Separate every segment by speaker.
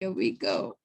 Speaker 1: Here we go.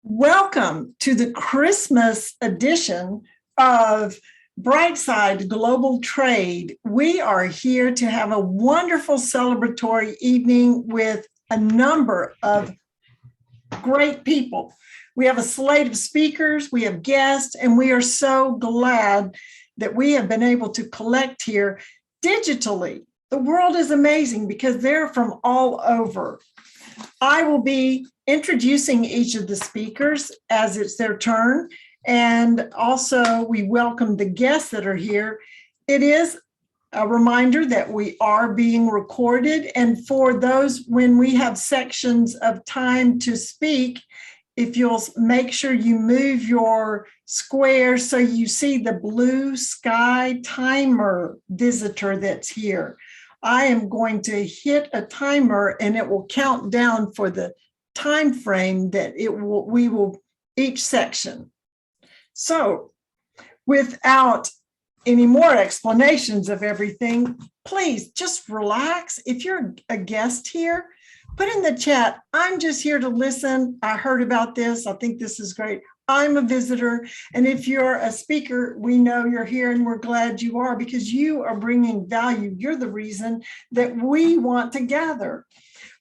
Speaker 2: Welcome to the Christmas edition of Brightside Global Trade. We are here to have a wonderful celebratory evening with a number of great people. We have a slate of speakers, we have guests, and we are so glad that we have been able to collect here digitally. The world is amazing because they're from all over. I will be introducing each of the speakers as it's their turn. And also we welcome the guests that are here. It is a reminder that we are being recorded. And for those, when we have sections of time to speak, if you'll make sure you move your square so you see the blue sky timer visitor that's here. I am going to hit a timer and it will count down for the time frame that we will each section. So without any more explanations of everything, please just relax. If you're a guest here, put in the chat, I'm just here to listen. I heard about this. I think this is great. I'm a visitor. And if you're a speaker, we know you're here and we're glad you are because you are bringing value. You're the reason that we want to gather.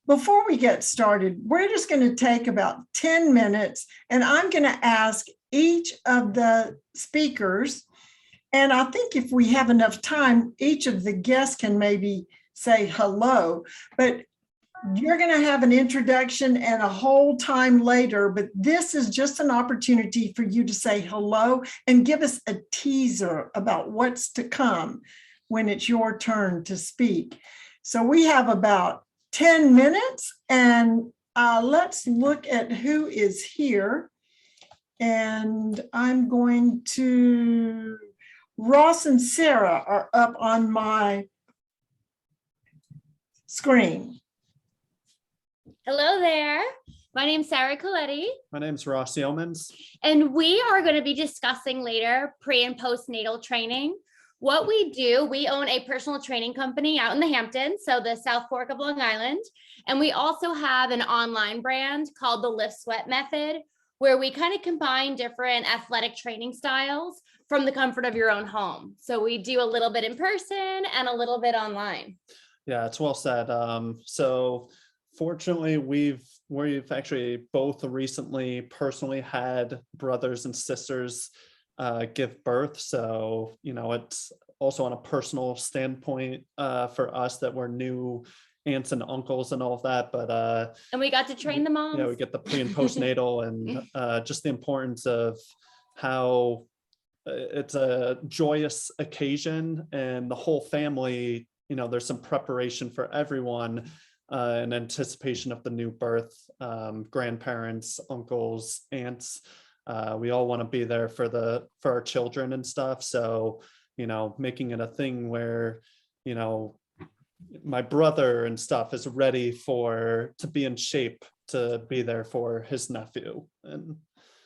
Speaker 2: Before we get started, we're just going to take about 10 minutes and I'm going to ask each of the speakers, and I think if we have enough time, each of the guests can maybe say hello, but you're going to have an introduction and a whole time later, but this is just an opportunity for you to say hello and give us a teaser about what's to come when it's your turn to speak. So we have about 10 minutes and let's look at who is here. And I'm going to, Ross and Sarah are up on my screen.
Speaker 3: Hello there. My name's Sarah Coletti.
Speaker 4: My name's Ross Yeomans.
Speaker 3: And we are going to be discussing later pre and postnatal training. What we do, we own a personal training company out in the Hamptons, so the South Fork of Long Island. And we also have an online brand called the Lift Sweat Method, where we kind of combine different athletic training styles from the comfort of your own home. So we do a little bit in person and a little bit online.
Speaker 4: Yeah, it's well said. So fortunately, we've actually both recently personally had brothers and sisters give birth. So, you know, it's also on a personal standpoint for us that we're new aunts and uncles and all of that. But
Speaker 3: and we got to train the moms.
Speaker 4: Yeah, we get the pre and postnatal and just the importance of how it's a joyous occasion and the whole family, you know, there's some preparation for everyone in anticipation of the new birth, grandparents, uncles, aunts. We all want to be there for our children and stuff. So, you know, making it a thing where, you know, my brother and stuff is ready to be in shape to be there for his nephew. And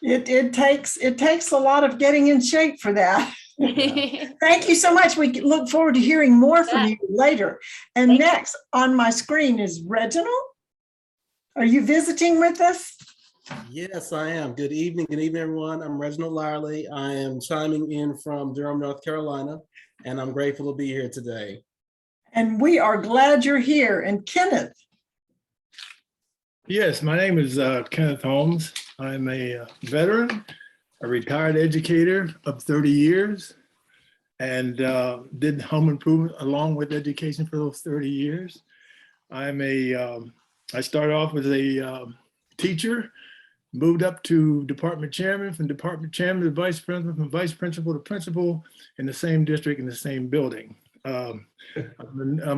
Speaker 2: It takes a lot of getting in shape for that.
Speaker 4: Yeah.
Speaker 2: Thank you so much. We look forward to hearing more from you later. And
Speaker 3: Thank
Speaker 2: next on my screen is Reginald. Are you visiting with us?
Speaker 5: Yes, I am. Good evening, everyone. I'm Reginald Larley. I am chiming in from Durham, North Carolina, and I'm grateful to be here today.
Speaker 2: And we are glad you're here. And Kenneth.
Speaker 6: Yes, my name is Kenneth Holmes. I'm a veteran, a retired educator of 30 years, and did home improvement along with education for those 30 years. I started off as a teacher, moved up to department chairman, from department chairman to vice principal, from vice principal to principal in the same district in the same building. I'm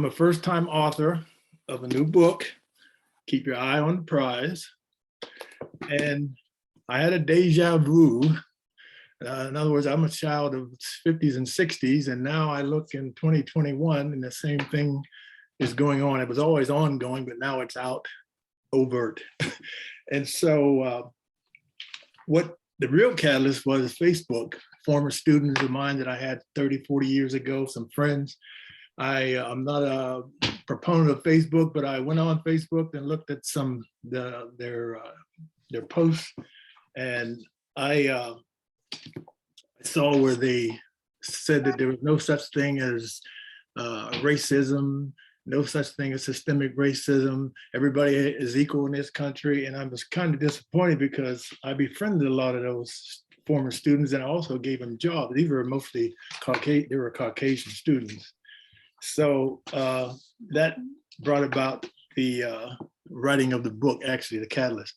Speaker 6: a first-time author of a new book, Keep Your Eye on the Prize. And I had a deja vu. In other words, I'm a child of 50s and 60s, and now I look in 2021 and the same thing is going on. It was always ongoing, but now it's out overt. And so what the real catalyst was Facebook. Former students of mine that I had 30, 40 years ago, some friends I'm not a proponent of Facebook, but I went on Facebook and looked at some their posts, and I saw where they said that there was no such thing as racism, no such thing as systemic racism. Everybody is equal in this country. And I was kind of disappointed because I befriended a lot of those former students and I also gave them jobs. These were mostly Caucasian, they were Caucasian students. So that brought about the writing of the book, actually, the catalyst.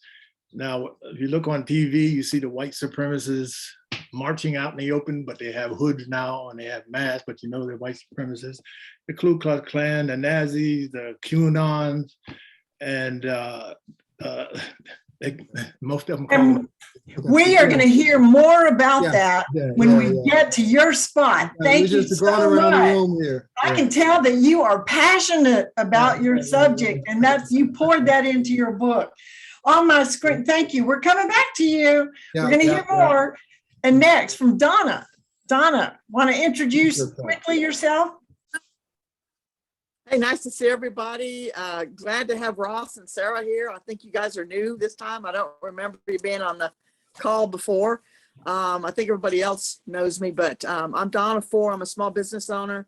Speaker 6: Now, if you look on TV, you see the white supremacists marching out in the open, but they have hoods now and they have masks, but you know they're white supremacists. The Ku Klux Klan, the Nazis, the QAnons, and most of them call them.
Speaker 2: We are going to hear more about that when we get to your spot. Thank you so much. I can tell that you are passionate about your subject, and that's you poured that into your book. On my screen, thank you. We're coming back to you. We're going to hear more. And next, from Donna. Donna, want to introduce quickly yourself?
Speaker 1: Hey, nice to see everybody. Glad to have Ross and Sarah here. I think you guys are new this time. I don't remember you being on the call before. I think everybody else knows me, but I'm Donna Ford. I'm a small business owner.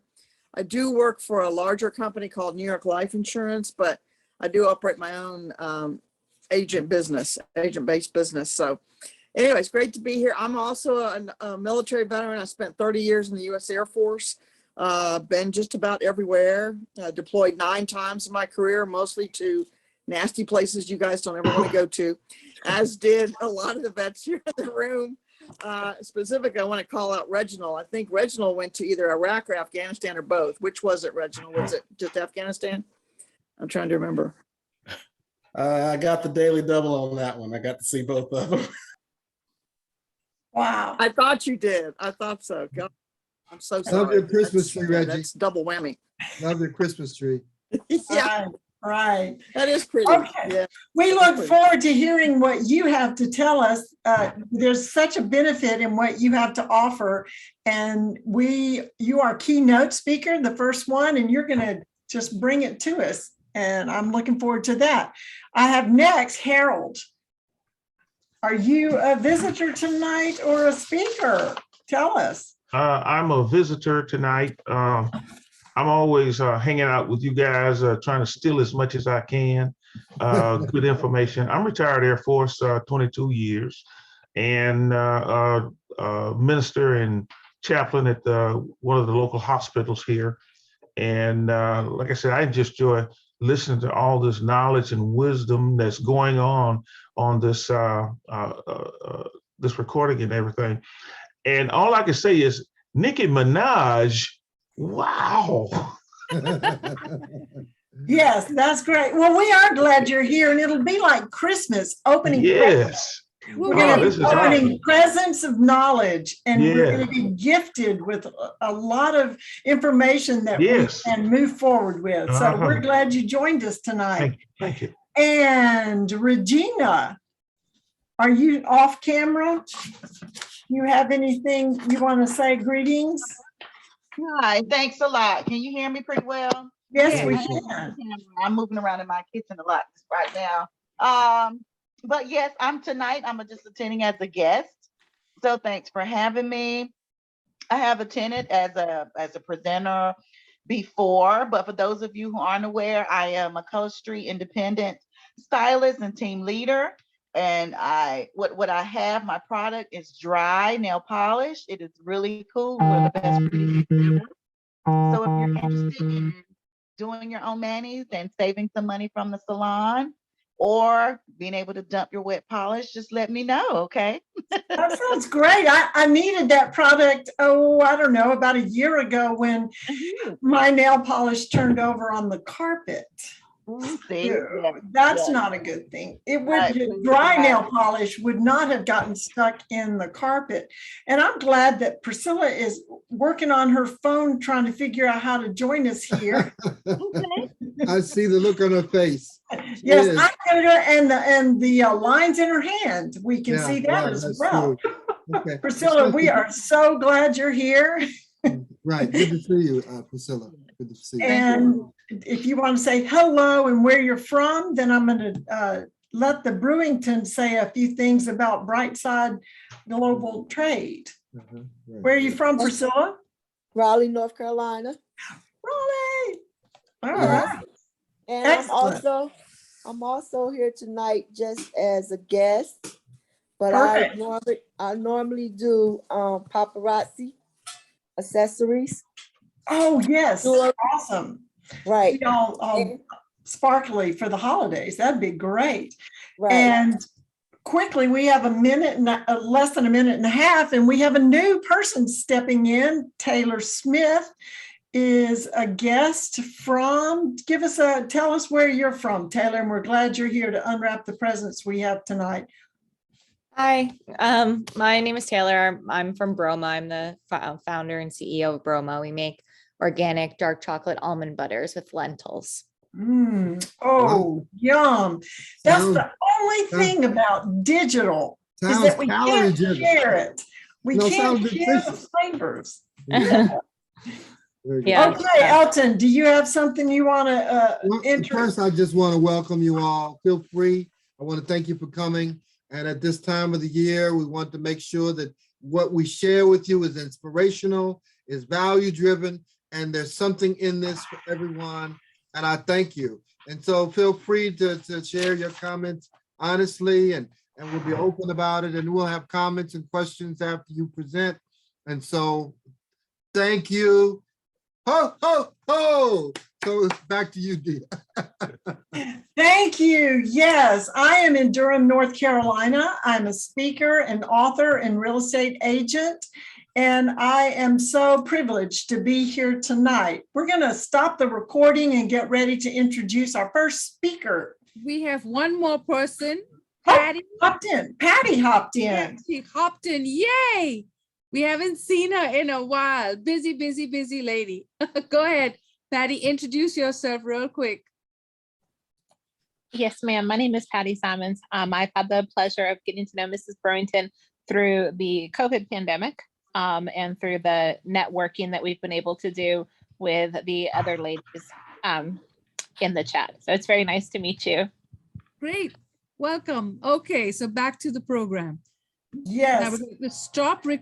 Speaker 1: I do work for a larger company called New York Life Insurance, but I do operate my own agent-based business. So anyways, great to be here. I'm also a military veteran. I spent 30 years in the U.S. Air Force. Been just about everywhere, deployed 9 times in my career, mostly to nasty places you guys don't ever want to go to, as did a lot of the vets here in the room. Specifically, I want to call out Reginald. I think Reginald went to either Iraq or Afghanistan or both. Which was it, Reginald? Was it just Afghanistan? I'm trying to remember.
Speaker 5: I got the daily double on that one. I got to see both of them.
Speaker 2: Wow.
Speaker 1: I thought you did. I thought so. God, I'm so sorry.
Speaker 7: Love your Christmas tree, Reggie.
Speaker 1: That's double whammy.
Speaker 7: Love your Christmas tree.
Speaker 1: Yeah,
Speaker 2: Right.
Speaker 1: that is pretty.
Speaker 2: Okay.
Speaker 1: Yeah.
Speaker 2: We look forward to hearing what you have to tell us. There's such a benefit in what you have to offer. And you are keynote speaker, the first one, and you're going to just bring it to us. And I'm looking forward to that. I have next Harold. Are you a visitor tonight or a speaker? Tell us.
Speaker 8: I'm a visitor tonight. I'm always hanging out with you guys, trying to steal as much as I can. Good information. I'm retired Air Force, 22 years, and minister and chaplain at one of the local hospitals here. And like I said, I just enjoy listening to all this knowledge and wisdom that's going on this this recording and everything. And all I can say is, Nicki Minaj, wow.
Speaker 2: Yes, that's great. Well, we are glad you're here, and it'll be like Christmas opening.
Speaker 8: Yes.
Speaker 2: We're going to be opening presents of knowledge, and we're going to be gifted with a lot of information that we can move forward with. So we're glad you joined us tonight.
Speaker 8: Thank you.
Speaker 2: And Regina, are you off camera? You have anything you want to say? Greetings.
Speaker 9: Hi, thanks a lot. Can you hear me pretty well?
Speaker 2: Yes, we can.
Speaker 9: I'm moving around in my kitchen a lot right now. But yes, I'm just attending as a guest. So thanks for having me. I have attended as a presenter before, but for those of you who aren't aware, I am a Color Street independent stylist and team leader. And what I have, my product is dry nail polish. It is really cool. One of the best producers ever. So if you're interested in doing your own manis and saving some money from the salon, or being able to dump your wet polish, just let me know, okay?
Speaker 2: That sounds great. I needed that product, I don't know, about a year ago when my nail polish turned over on the carpet.
Speaker 9: See,
Speaker 2: that's not a good thing. It would dry nail polish would not have gotten stuck in the carpet. And I'm glad that Priscilla is working on her phone trying to figure out how to join us here.
Speaker 7: I see the look on her face.
Speaker 2: Yes, I'm gonna do it, and the lines in her hand. We can see that as well.
Speaker 7: Okay.
Speaker 2: Priscilla, we are so glad you're here.
Speaker 7: Right, good to see you, Priscilla. Good to see you.
Speaker 2: And if you want to say hello and where you're from, then I'm going to let the Brewington say a few things about Brightside Global Trade.
Speaker 7: Right.
Speaker 2: Where are you from, Priscilla?
Speaker 10: Raleigh, North Carolina.
Speaker 2: Raleigh. All
Speaker 10: Yes.
Speaker 2: right.
Speaker 10: And
Speaker 2: Excellent.
Speaker 10: I'm also here tonight just as a guest, but
Speaker 2: Perfect.
Speaker 10: I normally do paparazzi accessories.
Speaker 2: Oh, yes.
Speaker 10: Sure.
Speaker 2: Awesome.
Speaker 10: Right.
Speaker 2: Be all sparkly for the holidays. That'd be great.
Speaker 10: Right.
Speaker 2: And quickly, we have less than a minute and a half, and we have a new person stepping in. Taylor Smith is a guest from, tell us where you're from, Taylor, and we're glad you're here to unwrap the presents we have tonight.
Speaker 11: Hi, my name is Taylor. I'm from Broma. I'm the founder and CEO of Broma. We make organic dark chocolate almond butters with lentils.
Speaker 2: Oh, yum. That's the only thing about digital is that we can't share it. We can't share the flavors.
Speaker 11: Yeah.
Speaker 2: Okay, Elton, do you have something you want to introduce?
Speaker 7: First, I just want to welcome you all. Feel free. I want to thank you for coming. And at this time of the year, we want to make sure that what we share with you is inspirational, is value-driven, and there's something in this for everyone. And I thank you. And so feel free to share your comments honestly, and we'll be open about it. And we'll have comments and questions after you present. And so thank you. Ho, ho, ho. So it's back to you, Dee.
Speaker 2: Thank you. Yes, I am in Durham, North Carolina. I'm a speaker and author and real estate agent, and I am so privileged to be here tonight. We're going to stop the recording and get ready to introduce our first speaker.
Speaker 12: We have one more person.
Speaker 2: Patty hopped in. Patty hopped in.
Speaker 12: Yeah, she hopped in. Yay! We haven't seen her in a while. Busy lady. Go ahead, Patty, introduce yourself real quick.
Speaker 13: Yes, ma'am. My name is Patty Simons. I've had the pleasure of getting to know Mrs. Burrington through the COVID pandemic and through the networking that we've been able to do with the other ladies in the chat. So it's very nice to meet you.
Speaker 12: Great. Welcome. Okay, so back to the program.
Speaker 2: Yes.
Speaker 12: Now we're going to stop recording.